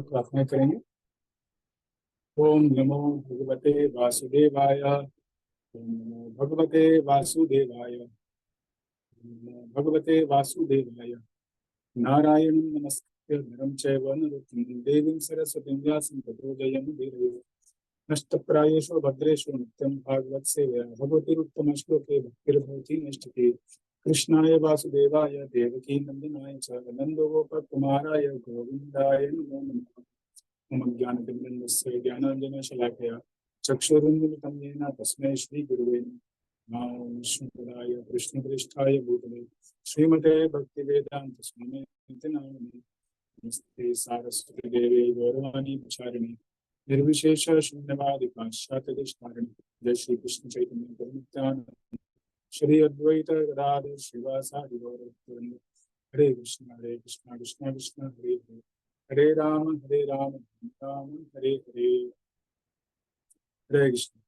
प्रार्थना करेंगे। ओम नमो भगवते वासुदेवाय। ओम नमो भगवते वासुदेवाय। ओम नमो भगवते वासुदेवाय। नारायणं नमस्कृत्य नरं चैव नरोत्तमं देवीं सरस्वतीं व्यासं ततो जयमुदीरये। नष्टप्रायेषु भद्रेषु नित्यं भागवत सेवया भगवतीरुत्तम श्लोके भक्तिर्भवति नष्टते। कृष्णाय वासुदेवाय देवकी नंदनाय च नन्दगोपकुमाराय गोविन्दाय नमो नमः। मम ज्ञानतिमिरन्दस्य ज्ञानाञ्जनशलाकया चक्षुरुन्मिलितं येन तस्मै श्रीगुरुवे नमः। विष्णुपदाय कृष्णप्रेष्ठाय भूतले श्रीमते भक्तिवेदान्तस्वामिनिति नामिने। नमस्ते सारस्वती देवे गौरवाणी प्रचारिणे निर्विशेष शून्यवादी पाश्चात्यदेशतारिणे। जय श्री कृष्ण चैतन्य प्रभु श्री अद्वैत गदाधर श्रीवासादि गौरभक्तवृंद। हरे कृष्ण कृष्ण कृष्ण हरे हरे हरे राम राम राम हरे हरे। हरे कृष्ण।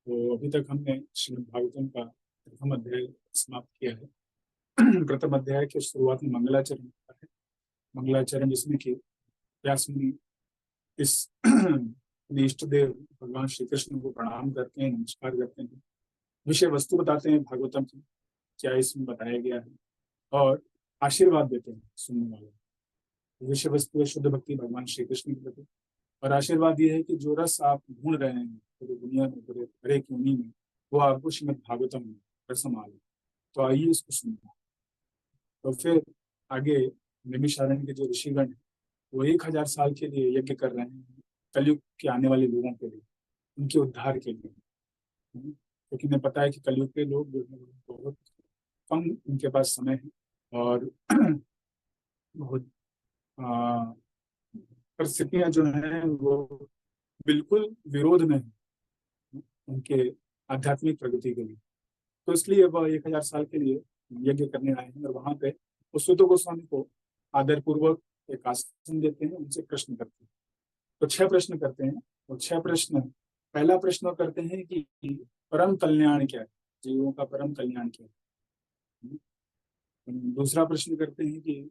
तो अभी तक हमने श्रीमद् भागवतम का प्रथम अध्याय समाप्त किया है। प्रथम अध्याय के शुरुआत में मंगलाचरण होता है। मंगलाचरण जिसमें कि व्यास मुनि इस इष्ट देव भगवान श्री कृष्ण को प्रणाम करते हैं, नमस्कार करते हैं, विषय वस्तु बताते हैं भागवतम की क्या इसमें बताया गया है और आशीर्वाद देते हैं सुनने वाले। विषय वस्तु है शुद्ध भक्ति भगवान श्री कृष्ण के प्रति, और आशीर्वाद ये है कि जो रस आप ढूंढ रहे हैं पूरी दुनिया में, पूरे हरे योनि में, वो आपको श्रीमद् भागवतम में रसमाल है। तो आइए इसको सुनते हैं। तो फिर आगे नैमिषारण्य के जो ऋषिगण हैं वो 1000 साल के लिए यज्ञ कर रहे हैं कलयुग के आने वाले लोगों के लिए, उनके उद्धार के लिए। क्योंकि उन्हें पता है कि कलयुग के लोग जो है बहुत कम उनके पास समय है और बहुत परिस्थितियां जो हैं वो बिल्कुल विरोध में है उनके आध्यात्मिक प्रगति के लिए। तो इसलिए वह 1000 साल के लिए यज्ञ करने आए हैं और वहां पे वो सूत गोस्वामी को आदर पूर्वक एक आसन देते हैं, उनसे प्रश्न करते हैं। तो 6 प्रश्न करते हैं। और 6 प्रश्न, पहला प्रश्न करते हैं कि परम कल्याण क्या है, जीवों का परम कल्याण क्या है। दूसरा प्रश्न करते हैं कि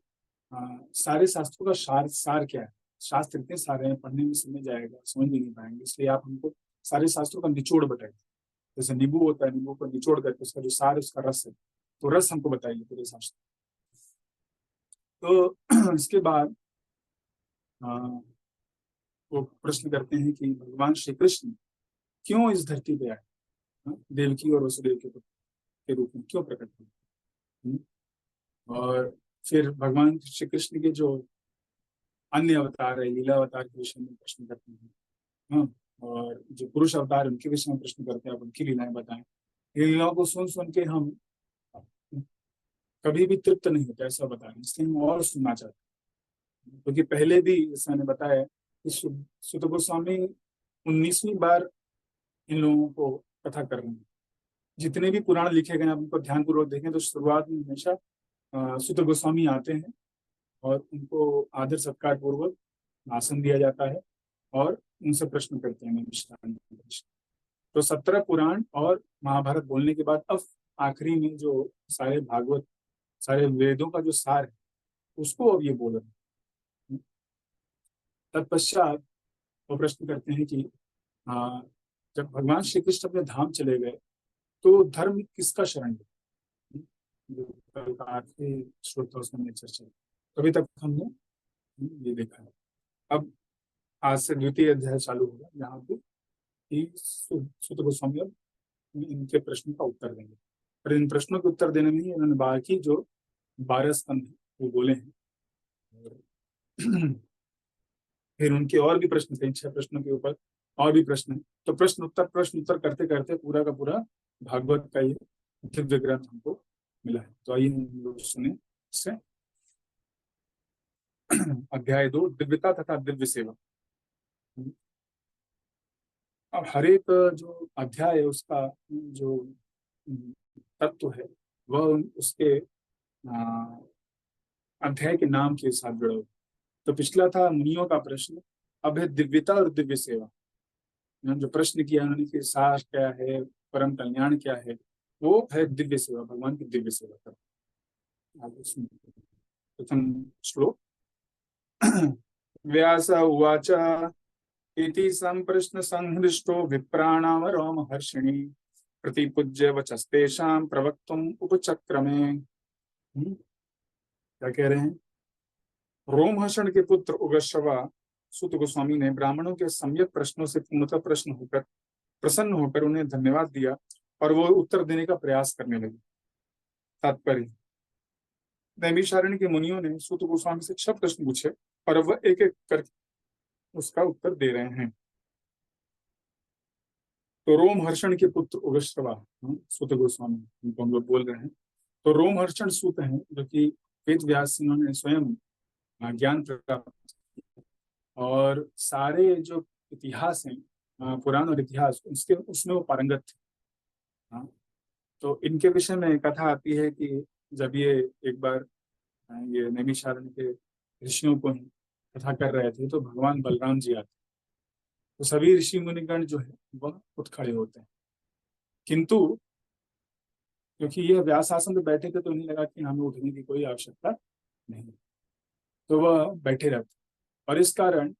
सारे शास्त्रों का सार क्या है। शास्त्र इतने सारे हैं, पढ़ने में समझ जाएगा, समझ भी नहीं पाएंगे, इसलिए आप हमको सारे शास्त्रों का निचोड़ बताइए। जैसे नींबू होता है, नींबू को निचोड़ करके उसका जो सार है उसका रस है, तो रस हमको बताइए पूरे शास्त्र। तो इसके बाद वो प्रश्न करते हैं कि भगवान श्री कृष्ण क्यों इस धरती पे आए, देवकी और वसुदेव के रूप में क्यों प्रकट हुए। और फिर भगवान श्री कृष्ण के जो अन्य अवतार है, लीला अवतार के विषय में प्रश्न करते हैं। हाँ, और जो पुरुष अवतार उनके विषय में प्रश्न करते हैं, आप उनकी लीलाएं बताएं। ये लीलाओं को सुन के हम कभी भी तृप्त नहीं होते, ऐसा बताएं, इसलिए हम और सुनना चाहते हैं। क्योंकि पहले भी जैसे मैंने बताया कि सुत गोस्वामी 19वीं बार इन लोगों को कथा कर रहे हैं। जितने भी पुराण लिखे गए आप उनको ध्यानपूर्वक देखें तो शुरुआत में हमेशा सुत गोस्वामी आते हैं और उनको आदर सत्कार पूर्वक आसन दिया जाता है और उनसे प्रश्न करते हैं। तो 17 पुराण और महाभारत बोलने के बाद अब आखिरी में जो सारे भागवत, सारे वेदों का जो सार है उसको अब ये बोल रहे हैं। तत्पश्चात वो प्रश्न करते हैं कि जब भगवान श्री कृष्ण अपने धाम चले गए तो धर्म किसका शरण लिया। जो कल का आखिरी श्लोक था उसमें चर्चा, अभी तक हमने ये देखा है। अब आज से द्वितीय अध्याय चालू होगा जहाँ पे सुत गोस्वामी अब इनके प्रश्न का उत्तर देंगे। और इन प्रश्नों के उत्तर देने में ही उन्होंने बाकी जो 12 स्कंध वो बोले हैं। और फिर उनके और भी प्रश्न थे, 6 प्रश्नों के ऊपर और भी प्रश्न है। तो प्रश्न उत्तर करते करते पूरा का पूरा भागवत का ये दिव्य ग्रंथ हमको मिला है। तो आइए हम लोग सुने इससे। अध्याय 2, दिव्यता तथा दिव्य सेवा। अब हर एक जो अध्याय है उसका जो तत्व है वह उसके अध्याय के नाम के साथ जुड़ा हुआ। तो पिछला था मुनियों का प्रश्न, अब है दिव्यता और दिव्य सेवा। जो प्रश्न किया उन्होंने कि सार क्या है, परम कल्याण क्या है, वो है दिव्य सेवा, भगवान की दिव्य सेवा कर। प्रथम श्लोक। व्यास उवाच इति संप्रश्न संहृष्टो विप्राणाम रोमहर्षिणी प्रतिपूज्य वचस्तेषां प्रवक्तुम उपचक्रमे। क्या कह रहे हैं? रोमहर्षण के पुत्र उगश्रवा सूत गोस्वामी ने ब्राह्मणों के सम्यक प्रश्नों से पूर्णतः प्रसन्न होकर उन्हें धन्यवाद दिया और वो उत्तर देने का प्रयास करने लगे। तात्पर्य, नैमिषारण्य के मुनियों ने सूत गोस्वामी से 6 प्रश्न पूछे और वह एक एक कर उसका उत्तर दे रहे हैं। तो रोमहर्षण के पुत्र उगश्रवा, सूत गोस्वामी उनको हम लोग बोल रहे हैं। तो रोमहर्षण सूत हैं जो कि वेद व्यास ने स्वयं ज्ञान प्राप्त, और सारे जो इतिहास हैं, पुराण और इतिहास, उसके उसमें वो पारंगत थे। हाँ, तो इनके विषय में कथा आती है कि जब ये एक बार ये नैमिषारण्य के ऋषियों को ही कथा कर रहे थे तो भगवान बलराम जी आते। तो सभी ऋषि मुनिगण जो है वह उठ खड़े होते हैं, किंतु क्योंकि ये व्यास आसन पे बैठे थे तो उन्हें लगा कि हमें उठने की कोई आवश्यकता नहीं, तो वह बैठे रहते। और इस कारण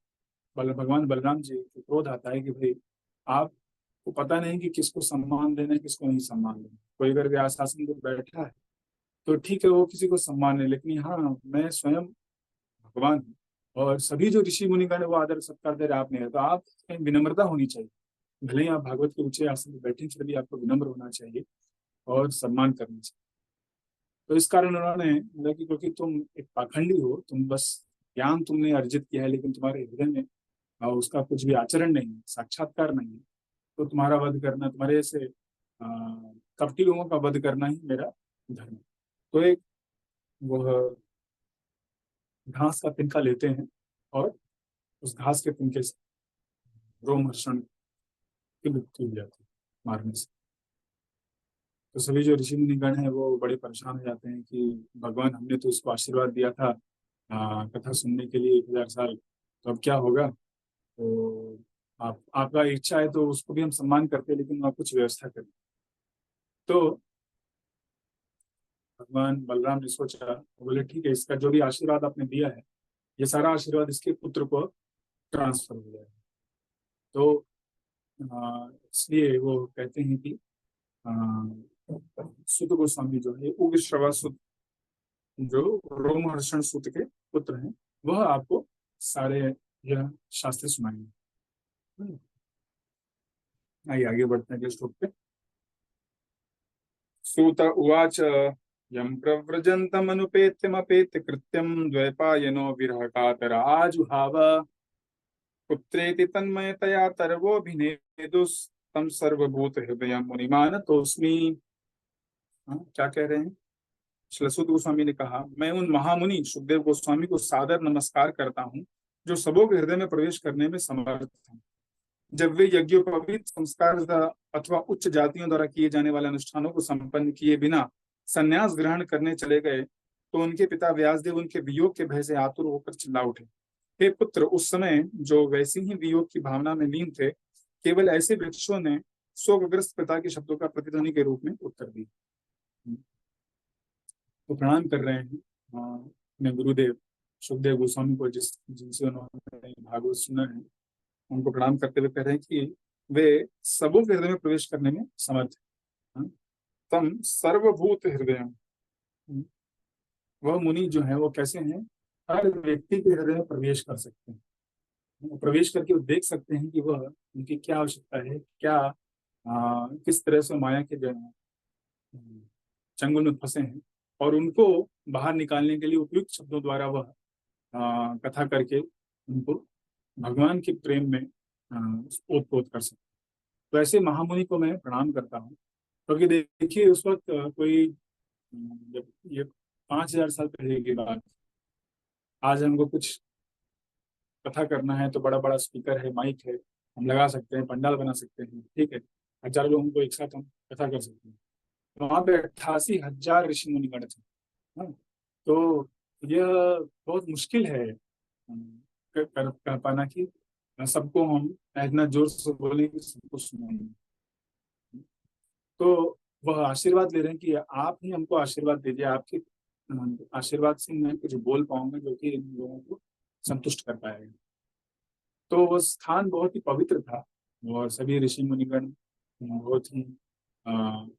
भगवान बलराम जी को क्रोध आता है कि भाई आपको पता नहीं कि किसको सम्मान देना है, किसको नहीं सम्मान देना। कोई अगर व्यास आसन पर बैठा है तो ठीक है, वो किसी को सम्मान है, लेकिन हाँ, मैं स्वयं भगवान हूँ और सभी जो ऋषि मुनिगण है वो आदर सत्कार दे रहे, आप नहीं है, तो आप विनम्रता होनी चाहिए। भले ही आप भागवत के ऊंचे आसन पर बैठे, फिर भी आपको विनम्र होना चाहिए और सम्मान करना चाहिए। तो इस कारण उन्होंने बोला कि क्योंकि तुम एक पाखंडी हो, तुम बस ज्ञान तुमने अर्जित किया है लेकिन तुम्हारे हृदय में उसका कुछ भी आचरण नहीं है, साक्षात्कार नहीं है, तो तुम्हारा वध करना, तुम्हारे ऐसे कपटी लोगों का वध करना ही मेरा धर्म है। तो एक वह घास का तिनका लेते हैं और उस घास के तिनके से रोमहर्षण की मृत्यु हो जाती है मारने से। तो सभी जो ऋषि मुनिगण हैं वो बड़े परेशान हो जाते हैं कि भगवान, हमने तो इसको आशीर्वाद दिया था कथा सुनने के लिए 1000 साल, तो अब क्या होगा? तो आपका इच्छा है तो उसको भी हम सम्मान करते हैं, लेकिन आप कुछ व्यवस्था करें। तो भगवान बलराम ने सोचा, बोले ठीक है, इसका जो भी आशीर्वाद आपने दिया है ये सारा आशीर्वाद इसके पुत्र को ट्रांसफर हो जाएगा। तो इसलिए वो कहते हैं कि सुत गोस्वामी जो है, उग्र श्रवा सुत, जो रोमहर्षण सूत के पुत्र हैं, वह आपको सारे यह शास्त्र सुनाएंगे। आइए आगे बढ़ते हैं अगले श्लोक पे। सूत उवाच यं प्रव्रजन्तमनुपेत्यमपेत्य कृत्यं द्वैपायनो विरहकातर आजुहाव पुत्रेति तन्मयतया तर्वोऽभिनेदुस्तं सर्वभूतहृदयं मुनिमानतोऽस्मि। क्या कह रहे हैं? श्रीसुत गोस्वामी ने कहा, मैं उन महामुनि सुखदेव गोस्वामी को सादर नमस्कार करता हूँ जो सबों के हृदय में प्रवेश करने में समर्थ हैं। जब वे यज्ञोपवीत संस्कार अथवा उच्च जातियों द्वारा किए जाने वाले अनुष्ठानों को संपन्न किए बिना संन्यास ग्रहण करने चले गए तो उनके पिता व्यासदेव उनके वियोग के भय से आतुर होकर चिल्ला उठे, हे पुत्र, उस समय जो वैसी ही वियोग की भावना में लीन थे, केवल ऐसे वृक्षों ने शोकग्रस्त पिता के शब्दों का प्रतिध्वनि के रूप में उत्तर दिया। तो प्रणाम कर रहे हैं अपने गुरुदेव सुखदेव गोस्वामी को, जिनसे उन्होंने भागवत सुना है, उनको प्रणाम करते हुए कह रहे हैं कि वे सबों के हृदय में प्रवेश करने में समर्थ है। तम सर्वभूत हृदय, वह मुनि जो है वो कैसे हैं? हर व्यक्ति के हृदय में प्रवेश कर सकते हैं। वो प्रवेश करके वो देख सकते हैं कि वह, उनकी क्या आवश्यकता है, क्या किस तरह से माया के जो चंगुल में फंसे हैं, और उनको बाहर निकालने के लिए उपयुक्त शब्दों द्वारा वह कथा करके उनको भगवान के प्रेम में ओतप्रोत कर सकते। तो ऐसे महामुनि को मैं प्रणाम करता हूँ, क्योंकि देखिए उस वक्त कोई जब ये 5000 साल पहले की बात, आज हमको कुछ कथा करना है तो बड़ा बड़ा स्पीकर है, माइक है, हम लगा सकते हैं, पंडाल बना सकते हैं, ठीक है, 1000 लोगों को एक साथ हम कथा कर सकते हैं। तो वहां पे 88,000 ऋषि मुनिगण थे। हाँ, तो यह बहुत मुश्किल है कर पाना कि सबको हम इतना जोर से बोलें कि सबको सुनाएंगे। तो वह आशीर्वाद ले रहे हैं कि आप ही हमको आशीर्वाद दीजिए, आपके आशीर्वाद से मैं कुछ बोल पाऊंगा जो कि इन लोगों को संतुष्ट कर पाएगा। तो वो स्थान बहुत ही पवित्र था और सभी ऋषि मुनिगण बहुत ही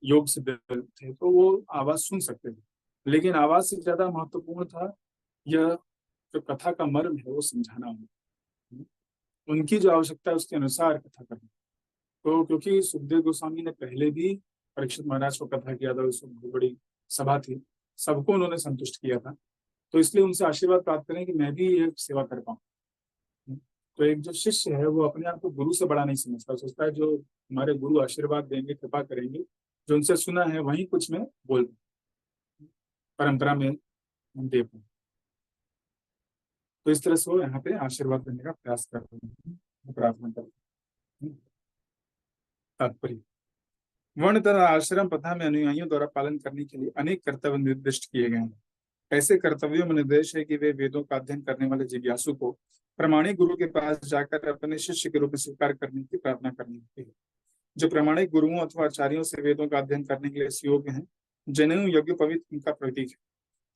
योग से थे, तो वो आवाज सुन सकते थे। लेकिन आवाज से ज्यादा महत्वपूर्ण था यह जो कथा का मर्म है वो समझाना होगा। उनकी जो आवश्यकता है उसके अनुसार कथा करना। तो क्योंकि सुखदेव गोस्वामी ने पहले भी परीक्षित महाराज को कथा किया था, उसमें बहुत बड़ी सभा थी, सबको उन्होंने संतुष्ट किया था, तो इसलिए उनसे आशीर्वाद प्राप्त करें कि मैं भी ये सेवा कर पाऊँ। तो एक जो शिष्य है वो अपने आप को गुरु से बड़ा नहीं समझता, सोचता है जो हमारे गुरु आशीर्वाद देंगे, कृपा करेंगे, जो उनसे सुना है वही कुछ मैं बोल परंपरा में दे पाऊँ। तो इस तरह से वो यहाँ पे आशीर्वाद देने का प्रयास कर रहे हैं, प्रार्थना करते हैं। तात्पर्य, वर्ण तथा आश्रम प्रथा में अनुयायियों द्वारा पालन करने के लिए अनेक कर्तव्य निर्दिष्ट किए गए हैं। ऐसे कर्तव्यों में निर्देश है कि वे वेदों का अध्ययन करने वाले जिज्ञासु को प्रामाणिक गुरु के पास जाकर अपने शिष्य के रूप में स्वीकार करने की प्रार्थना करनी होती है। जो प्रामाणिक गुरुओं अथवा आचार्यों से वेदों का अध्ययन करने के लिए योग्य हैं, जनेऊ यज्ञ पवित्र उनका प्रतीक है।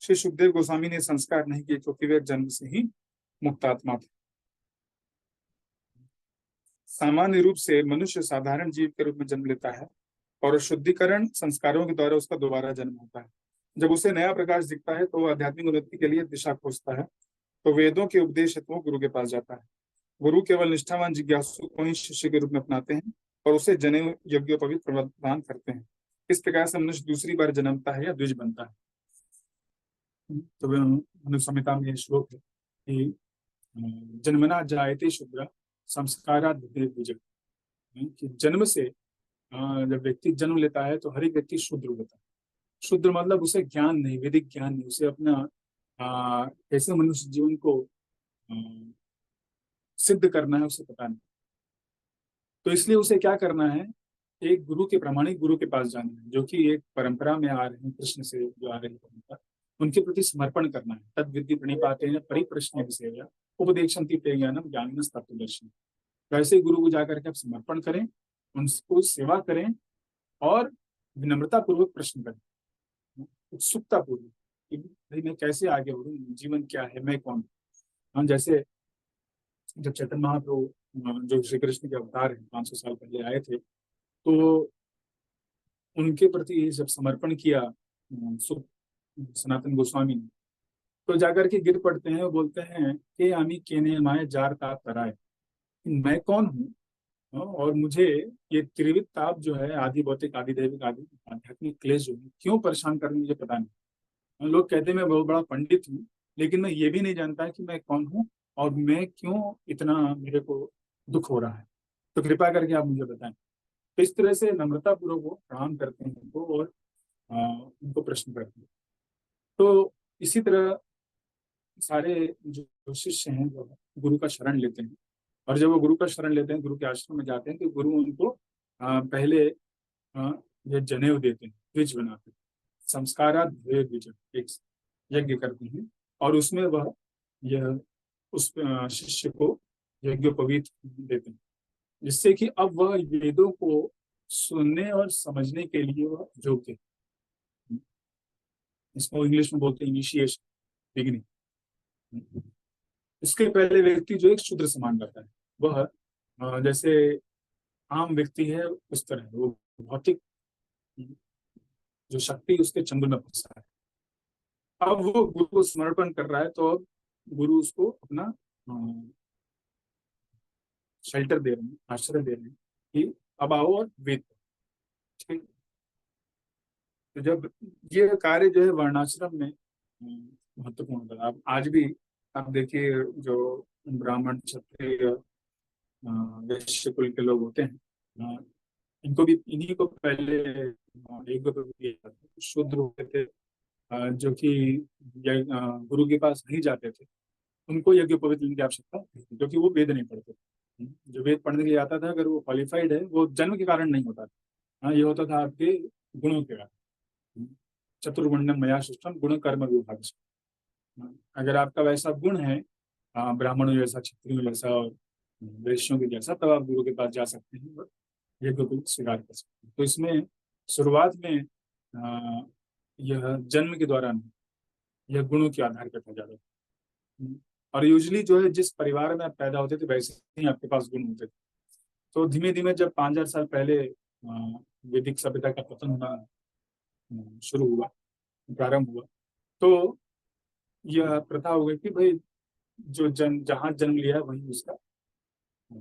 श्री सुखदेव गोस्वामी ने संस्कार नहीं किए क्योंकि वे जन्म से ही मुक्त आत्मा थे। सामान्य रूप से मनुष्य साधारण जीव के रूप में जन्म लेता है और शुद्धिकरण संस्कारों के द्वारा उसका दोबारा जन्म होता है। जब उसे नया प्रकाश दिखता है तो वह आध्यात्मिक उन्नति के लिए दिशा खोजता है, तो वेदों के उपदेश हेतु गुरु के पास जाता है। गुरु केवल निष्ठावान जिज्ञासु को ही शिष्य के रूप में अपनाते हैं और उसे जनेऊ यज्ञोपवीत प्रदान करते हैं। इस प्रकार से मनुष्य दूसरी बार जन्मता है या द्विज बनता है। तो मनु संहिता में श्लोक है कि जन्मना जायते शूद्र संस्कारा द्विज, कि जन्म से जब व्यक्ति जन्म लेता है तो हर एक व्यक्ति शूद्र होता है। शूद्र मतलब उसे ज्ञान नहीं, वैदिक ज्ञान नहीं, उसे अपना कैसे मनुष्य जीवन को अ, सिद्ध करना है उसे पता नहीं। तो इसलिए उसे क्या करना है, एक गुरु के, प्रामाणिक गुरु के पास जाना है, जो कि एक परंपरा में आ रहे हैं, कृष्ण से जो आ रही परंपरा, उनके प्रति समर्पण करना है। तद विद्धि प्रणिपातेन परिप्रश्न विषय उपदेक्षन्ति ते ज्ञानम ज्ञानिनस् तत्त्वदर्शिनः। तो ऐसे गुरु को जाकर के आप समर्पण करें, उनको सेवा करें और विनम्रता पूर्वक प्रश्न करें, उत्सुकता पूर्वक कि भाई मैं कैसे आगे बढ़ूं, जीवन क्या है, मैं कौन। हम जैसे जब चैतन्य महाप्रभु जो श्री कृष्ण के अवतार हैं 500 साल पहले आए थे, तो उनके प्रति जब समर्पण किया सनातन गोस्वामी ने, तो जाकर के गिर पड़ते हैं और बोलते हैं कि आमी केने माए जार ताप तराए, मैं कौन हूँ और मुझे ये त्रिविध ताप जो है, आदि भौतिक आदि दैविक आदि आध्यात्मिक क्लेश जो है क्यों परेशान कर रहे हैं, मुझे पता नहीं। लोग कहते हैं मैं बहुत बड़ा पंडित हूँ, लेकिन मैं ये भी नहीं जानता कि मैं कौन हूँ और मैं क्यों इतना मेरे को दुख हो रहा है, तो कृपा करके आप मुझे बताएं। तो इस तरह से नम्रता पूर्वक वो प्रणाम करते हैं उनको और उनको प्रश्न करते हैं। तो इसी तरह सारे जो शिष्य हैं वो गुरु का शरण लेते हैं, और जब वो गुरु का शरण लेते हैं, गुरु के आश्रम में जाते हैं, तो गुरु उनको पहले ये जनेऊ देते हैं, द्विज बनाते हैं, संस्कारा द्विज, एक यज्ञ करते हैं और उसमें वह यह उस शिष्य को यज्ञोपवीत देते हैं, जिससे कि अब वह वेदों को सुनने और समझने के लिए वह योग्य है। इसको इंग्लिश में बोलते हैं इनिशिएशन, बिगिनिंग। इसके पहले व्यक्ति जो एक शूद्र समान रहता है, वह जैसे आम व्यक्ति है उस तरह वो भौतिक जो शक्ति उसके चंद्र में फंसा है। अब वो गुरु को समर्पण कर रहा है, तो अब गुरु उसको अपना शेल्टर दे रहे हैं, आश्रय दे रहे हैं कि अब आओ और वेद पढ़ो। ठीक। तो जब ये कार्य जो है वर्णाश्रम में महत्वपूर्ण होता है। आप आज भी आप देखिए जो ब्राह्मण क्षत्रिय वैश्य कुल के लोग होते हैं, इनको भी इन्हीं को पहले एक दो दिया जाता है। शूद्र होते थे जो कि गुरु के पास नहीं जाते थे, उनको यज्ञ पवित्र की आवश्यकता नहीं थी, क्योंकि वो वेद नहीं पढ़ते थे। जो वेद पढ़ने के लिए आता था, अगर वो क्वालिफाइड है, वो जन्म के कारण नहीं होता था। हाँ, ये होता था आपके गुणों के कारण। चतुर्वर्ण्यम मया सृष्टम गुण कर्म विभाग। अगर आपका वैसा गुण है, ब्राह्मणों जैसा, क्षत्रियों जैसा और वैश्यों के जैसा, तब आप गुरु के पास जा सकते हैं और यज्ञ को स्वीकार कर सकते हैं। तो इसमें शुरुआत में यह जन्म के दौरान यह गुणों के आधार पर था ज्यादा। और यूजली जो है जिस परिवार में आप पैदा होते थे वैसे ही आपके पास गुण होते थे। तो धीमे धीमे जब 5,000 साल पहले वैदिक सभ्यता का पतन होना शुरू हुआ, प्रारंभ हुआ, तो यह प्रथा हो गई कि भाई जो जहाँ जन्म लिया है वहीं उसका अ,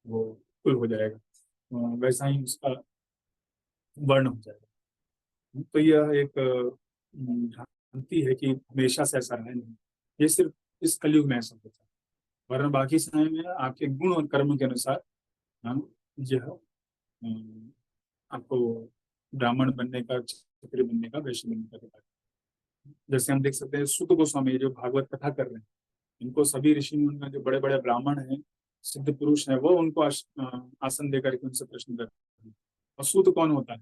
वो कुल हो जाएगा, वैसा ही उसका वर्ण हो जाएगा। तो यह एक भ्रांति है कि हमेशा से ऐसा है नहीं, ये सिर्फ इस कलयुग में ऐसा होता है, वरना बाकी समय में आपके गुण और कर्म के अनुसार हम यह आपको ब्राह्मण बनने का, क्षत्रिय बनने का, वैश्य बनने का अधिकार है। जैसे हम देख सकते हैं सुत गोस्वामी जो भागवत कथा कर रहे हैं, इनको सभी ऋषि मुनि में जो बड़े बड़े ब्राह्मण हैं, सिद्ध पुरुष हैं, वो उनको आसन देकर के उनसे प्रश्न करते हैं। और सूत कौन होता है?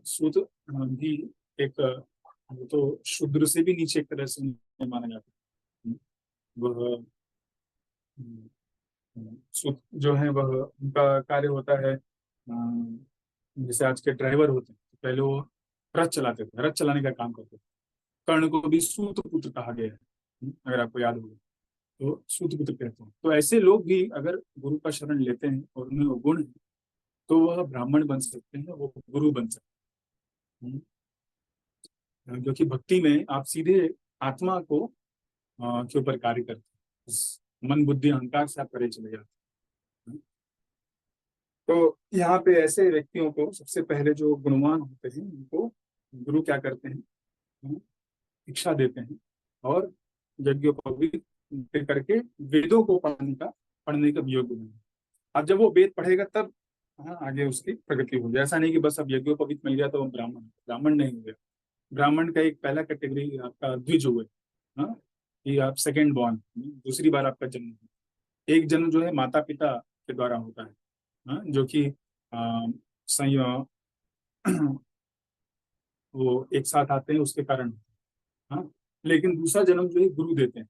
सूत भी एक वो तो शूद्र से भी नीचे एक तरह से माना जाता है। वह सूत जो है वह उनका कार्य होता है, जैसे आज के ड्राइवर होते हैं, तो पहले वो रथ चलाते थे, रथ चलाने का काम करते थे। कर्ण को भी सूत पुत्र कहा गया है, अगर आपको याद होगा, तो सूत पुत्र कहते हैं। तो ऐसे लोग भी अगर गुरु का शरण लेते हैं और उनमें वो गुण है, तो वह ब्राह्मण बन सकते हैं, वो गुरु बन सकते हैं। क्योंकि भक्ति में आप सीधे आत्मा को के ऊपर कार्य करते हैं, मन बुद्धि अहंकार से आप परे चले जाते हैं। तो यहाँ पे ऐसे व्यक्तियों को सबसे पहले जो गुणवान होते हैं उनको गुरु क्या करते हैं, शिक्षा देते हैं और यज्ञोपवीत करके वेदों को पढ़ने का योग्य बनाते हैं। अब जब वो वेद पढ़ेगा तब आगे उसकी प्रगति होगी। ऐसा नहीं कि बस अब यज्ञोपवीत मिल गया तो वो ब्राह्मण, ब्राह्मण नहीं हो गया। ब्राह्मण का एक पहला कैटेगरी आपका द्विज हुए, हाँ, कि आप सेकेंड बॉर्न, दूसरी बार आपका जन्म है। एक जन्म जो है माता पिता के द्वारा होता है, हाँ, जो कि संयोग वो एक साथ आते हैं उसके कारण, हाँ। लेकिन दूसरा जन्म जो है गुरु देते हैं,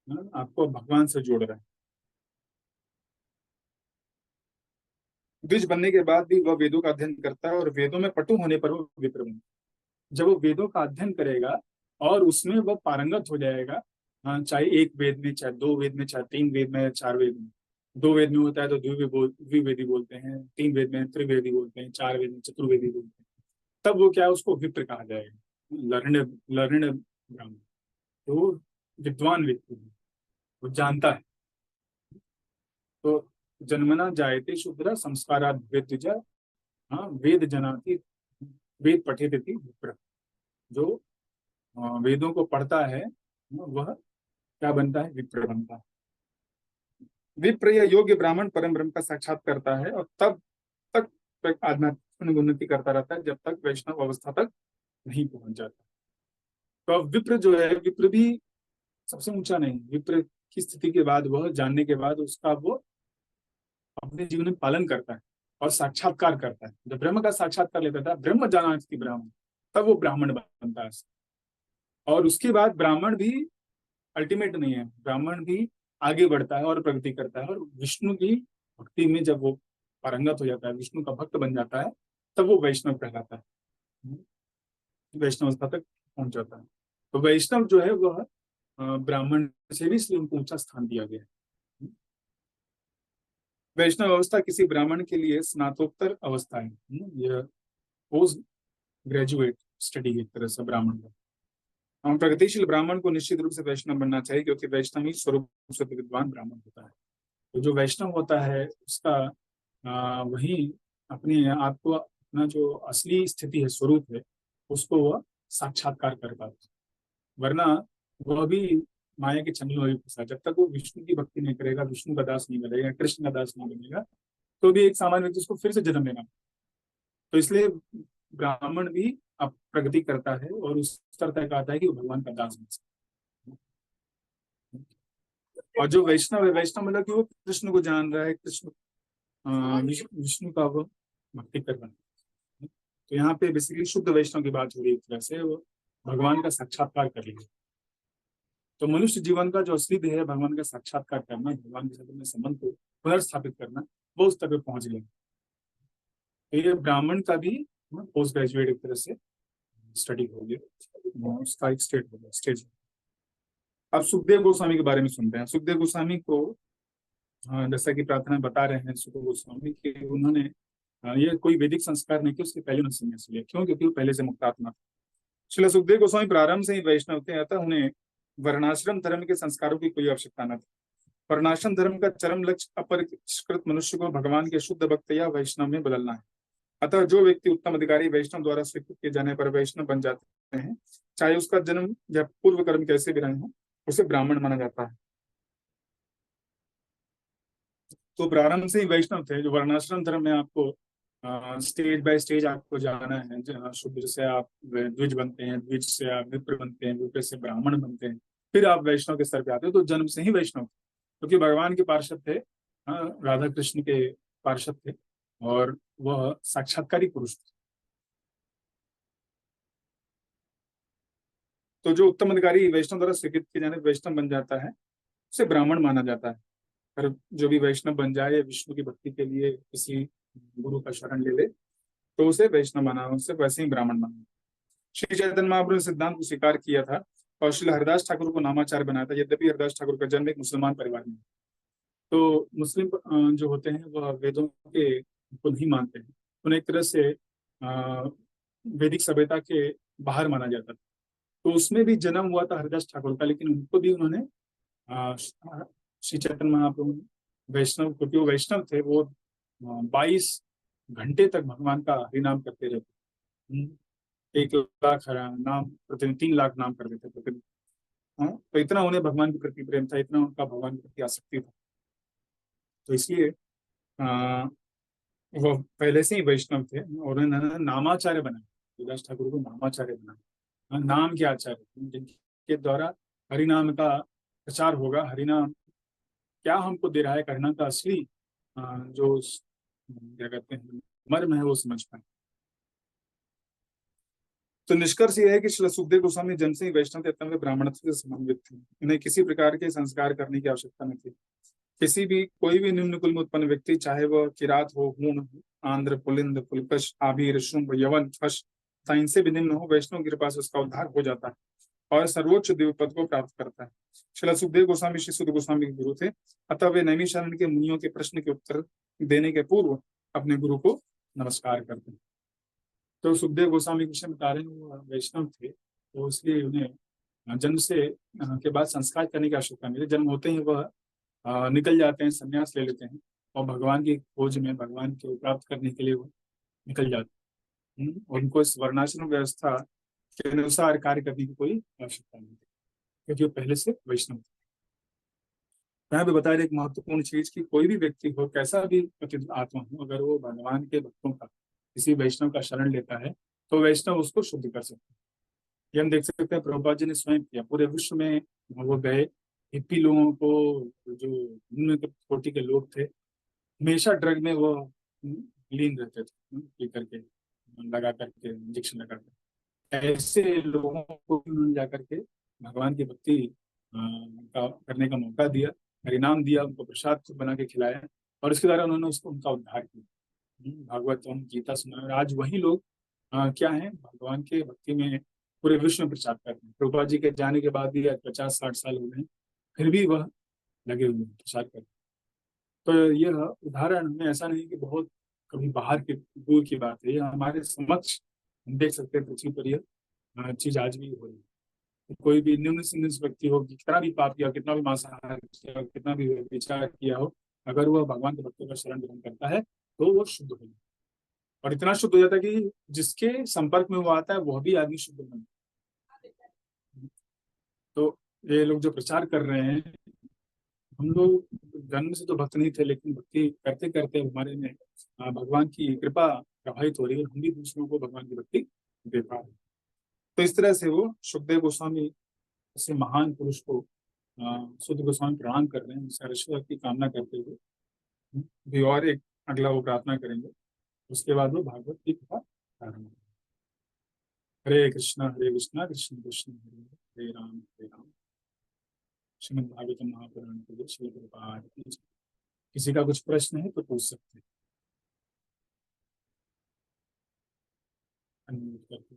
हाँ, आपको भगवान से जोड़ रहे हैं। द्विज बनने के बाद भी वह वेदों का अध्ययन करता है और वेदों में पटु होने पर वो विप्र बनता है। जब वो वेदों का अध्ययन करेगा और उसमें वह पारंगत हो जाएगा, हाँ, चाहे एक वेद में, चाहे दो वेद में, चाहे तीन वेद में, चार वेद में। दो वेद में होता है तो द्विवेदी बोलते हैं, तीन वेद में त्रिवेदी बोलते हैं, चार वेद में चतुर्वेदी बोलते हैं। तब वो क्या है, उसको विप्र कहा जाएगा, लर्नेड लर्नेड ब्राह्मण। तो वो विद्वान व्यक्ति है, वो जानता है। तो जन्मना जायते शूद्र संस्काराद वेद्यज, हाँ, वेद जनाति, वेद पठेति विप्र। जो वेदों को पढ़ता है वह क्या बनता है, विप्र बनता है। विप्र या योग्य ब्राह्मण परम ब्रह्म का साक्षात करता है और तब तक आध्यात्मिक उन्नति करता रहता है जब तक वैष्णव अवस्था तक नहीं पहुंच जाता। तो अब विप्र जो है, विप्र भी सबसे ऊंचा नहीं, विप्र की स्थिति के बाद, वह जानने के बाद उसका वो अपने जीवन में पालन करता है और साक्षात्कार करता है। जब ब्रह्म का साक्षात्कार लेता था, ब्रह्म जानाति ब्राह्मण, तब वो ब्राह्मण बनता है। और उसके बाद ब्राह्मण भी अल्टीमेट नहीं है, ब्राह्मण भी आगे बढ़ता है और प्रगति करता है, और विष्णु की भक्ति में जब वो पारंगत हो जाता है, विष्णु का भक्त बन जाता है, तब वो वैष्णव कहलाता है, वैष्णव अवस्था तक पहुंच जाता है। तो वैष्णव जो है वह ब्राह्मण से भी इसलिए उनको ऊंचा स्थान दिया गया है। वैष्णव अवस्था किसी ब्राह्मण के लिए स्नातकोत्तर अवस्था है, यह पोस्ट ग्रेजुएट स्टडी एक तरह से ब्राह्मण का। हम प्रगतिशील ब्राह्मण को निश्चित रूप से वैष्णव बनना चाहिए, क्योंकि वैष्णव ही स्वरूप से विद्वान ब्राह्मण होता है। तो जो वैष्णव होता है उसका वही अपने आप को, अपना जो असली स्थिति है, स्वरूप है, उसको वह साक्षात्कार कर पाता है। वरना वह भी माया के चंगुल में फंसा, जब तक वो विष्णु की भक्ति नहीं करेगा, विष्णु का दास नहीं बनेगा, कृष्ण का दास नहीं बनेगा, तो भी एक सामान्य व्यक्ति उसको फिर से जन्म लेना। तो इसलिए ब्राह्मण भी अब प्रगति करता है और उस स्तर तक आता है कि वो भगवान का दास बन सकता है। और जो वैष्णव है, वैष्णव मतलब कि वो कृष्ण को जान रहा है, कृष्ण विष्णु का वो भक्ति कर रहा है। तो यहाँ पे बेसिकली शुद्ध वैष्णव की बात हो रही है, एक तरह से वो भगवान का साक्षात्कार कर रही है। तो मनुष्य जीवन का जो असली ध्येय है, भगवान का साक्षात्कार करना, भगवान के साथ अपने संबंध को पुनर्स्थापित करना, वो उस तक पहुंच गए। तो ये ब्राह्मण का भी पोस्ट ग्रेजुएट एक तरह से स्टडी हो गया, उसका एक स्टेट हो गया, स्टेज। अब सुखदेव गोस्वामी के बारे में सुनते हैं। सुखदेव गोस्वामी को जैसा कि प्रार्थना में बता रहे हैं सुखदेव गोस्वामी के उन्होंने ये कोई वैदिक संस्कार नहीं किया, उसके पहले उन्होंने संन्यास लिया। क्यों? क्योंकि वो पहले से मुक्तात्मा थे। श्रील सुखदेव गोस्वामी प्रारंभ से ही वैष्णव थे, अतः उन्हें वर्णाश्रम धर्म के संस्कारों की कोई आवश्यकता न थी। वर्णाश्रम धर्म का चरम लक्ष्य अपरिष्कृत मनुष्य को भगवान के शुद्ध भक्त या वैष्णव में बदलना है। अतः जो व्यक्ति उत्तम अधिकारी वैष्णव द्वारा स्वीकृत किए जाने पर वैष्णव बन जाते हैं, चाहे उसका जन्म या पूर्व कर्म कैसे भी रहे हो, उसे ब्राह्मण माना जाता है। तो प्रारंभ से ही वैष्णव थे। जो वर्णाश्रम धर्म में आपको स्टेज बाय स्टेज आपको जाना है, जहाँ शूद्र से आप द्विज बनते हैं, द्विज से आप विप्र बनते हैं, विप्र से ब्राह्मण बनते हैं, फिर आप वैष्णव के स्तर पे आते हो। तो जन्म से ही वैष्णव थे, क्योंकि भगवान के पार्षद थे, राधा कृष्ण के पार्षद थे, और वह साक्षात्कारी पुरुष थे। तो जो उत्तम अधिकारी वैष्णव द्वारा स्वीकृत किए जाने वैष्णव बन जाता है, उसे ब्राह्मण माना जाता है। और जो भी वैष्णव बन जाए, विष्णु की भक्ति के लिए किसी गुरु का शरण ले ले, तो उसे वैष्णव माना, उसे वैसे ही ब्राह्मण माना। श्री चैतन्य महाप्रभु ने सिद्धांत को स्वीकार किया था और श्री हरदास ठाकुर को नामाचार्य बनाया था। यद्यपि हरदास ठाकुर का जन्म एक मुसलमान परिवार में, तो मुस्लिम जो होते हैं वह वेदों के को नहीं मानते हैं। उन्हें एक तरह से वैदिक सभ्यता के बाहर माना जाता था। तो उसमें भी जन्म हुआ था हरदास ठाकुर का, लेकिन उनको भी उन्होंने श्री चैतन्य महाप्रभु वैष्णव, क्योंकि वो वैष्णव थे, वो 22 घंटे तक भगवान का हरिनाम करते रहते। 1 लाख नाम प्रतिदिन, 3 लाख नाम कर देते प्रतिदिन। हाँ, तो इतना उन्हें भगवान के प्रति प्रेम था, इतना उनका भगवान के प्रति आसक्ति था। तो इसलिए आ, वो पहले से ही वैष्णव थे और उन्होंने नामाचार्य बनाया, विलास ठाकुर को नामाचार्य बनाया। नाम के आचार्य, जिनके द्वारा हरिनाम का प्रचार होगा। हरिनाम क्या हमको दे रहा है, हरिनाम का असली जो क्या कहते हैं मर्म है, वो समझ पाए। तो निष्कर्ष यह है कि श्री सुखदेव गोस्वामी जन्म से ही वैष्णव थे, वे ब्राह्मण से संबंधित थे। उन्हें किसी प्रकार के संस्कार करने की आवश्यकता नहीं थी। किसी भी कोई भी निम्न कुल में उत्पन्न व्यक्ति, चाहे वह किरात हो, हूण, आंध्र, पुलिंद, पुलकश, आभीर, शुंभ, यवन, फश, तथा इनसे भी निम्न हो, वैष्णव की कृपा से उसका उद्धार हो जाता है और सर्वोच्च दिव्य पद को प्राप्त करता है। श्री सुखदेव गोस्वामी श्री सुध गोस्वामी के गुरु थे, अतः वे नैमिषारण्य के मुनियों के प्रश्न के उत्तर देने के पूर्व अपने गुरु को नमस्कार करते हैं। तो सुखदेव गोस्वामी कृष्ण बता रहे हैं वो वैष्णव थे, तो इसलिए उन्हें जन्म से के बाद संस्कार करने की आवश्यकता नहीं है। जन्म होते ही वह निकल जाते हैं, संन्यास ले लेते हैं और भगवान की खोज में, भगवान को प्राप्त करने के लिए वो निकल जाते हैं। उनको इस वर्णाश्रम व्यवस्था के अनुसार कार्य करने की कोई आवश्यकता नहीं है, क्योंकि वो पहले से वैष्णव थे। यहाँ पे बता रहे एक महत्वपूर्ण चीज की, कोई भी व्यक्ति हो, कैसा भी पतित आत्मा हो, अगर वो भगवान के भक्तों का, किसी वैष्णव का शरण लेता है, तो वैष्णव उसको शुद्ध कर सकते हैं। ये हम देख सकते हैं, प्रभुपाद जी ने स्वयं किया। पूरे विश्व में वो गए, हिप्पी लोगों को, जो निम्न कोटि के लोग थे, हमेशा ड्रग में वो लीन रहते थे, पी करके, लगा करके, इंजेक्शन लगा करके। ऐसे लोगों को उन्होंने जा करके भगवान की भक्ति का करने का मौका दिया, हरिनाम दिया, उनको प्रसाद बना के खिलाया, और इसके द्वारा उन्होंने उसको उनका उद्धार किया। भागवतम, गीता सुना, और आज वही लोग क्या है, भगवान के भक्ति में पूरे विश्व में प्रचार करते हैं। प्रभुपाद जी के जाने के बाद भी आज 50-60 साल हो गए, फिर भी वह लगे हुए हैं प्रचार करते हैं। तो यह उदाहरण हमें ऐसा नहीं कि बहुत कभी बाहर की दूर की बात है, ये हमारे समक्ष हम देख सकते हैं। पृथ्वी पर यह चीज आज भी हो रही है। कोई भी निम्न से निम्न व्यक्ति हो, कितना भी पाप किया, कितना भी मांसाहार किया, कितना भी विचार किया हो, अगर वह भगवान के भक्तों का शरण ग्रहण करता है, तो वो शुद्ध हो जाता है। और इतना शुद्ध हो जाता है कि जिसके संपर्क में वो आता है, वह भी आदमी शुद्ध बनता है। तो ये लोग जो प्रचार कर रहे हैं, हम लोग जन्म से तो भक्त नहीं थे, लेकिन भक्ति करते करते हमारे में भगवान की कृपा प्रभावित हो रही है, हम भी दूसरों को भगवान की भक्ति दे पा रहे हैं। तो इस तरह से वो सुखदेव गोस्वामी ऐसे महान पुरुष को शुद्ध गोस्वामी प्रणाम कर रहे हैं, सरस्वती की कामना करते हुए। भी और एक अगला वो प्रार्थना करेंगे, उसके बाद वो भागवत की कथा प्रारंभ। हरे कृष्णा कृष्ण कृष्ण हरे हरे, हरे राम श्रीमद् भागवतम महापुराण के लिए श्री प्रभुपाद की जय। किसी का कुछ प्रश्न है तो पूछ सकते हैं। अनम्यूट करके।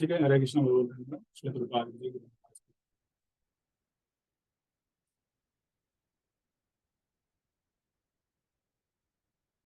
ठीक है, हरे कृष्ण बोल रहे हैं श्री प्रभुपाद जी की।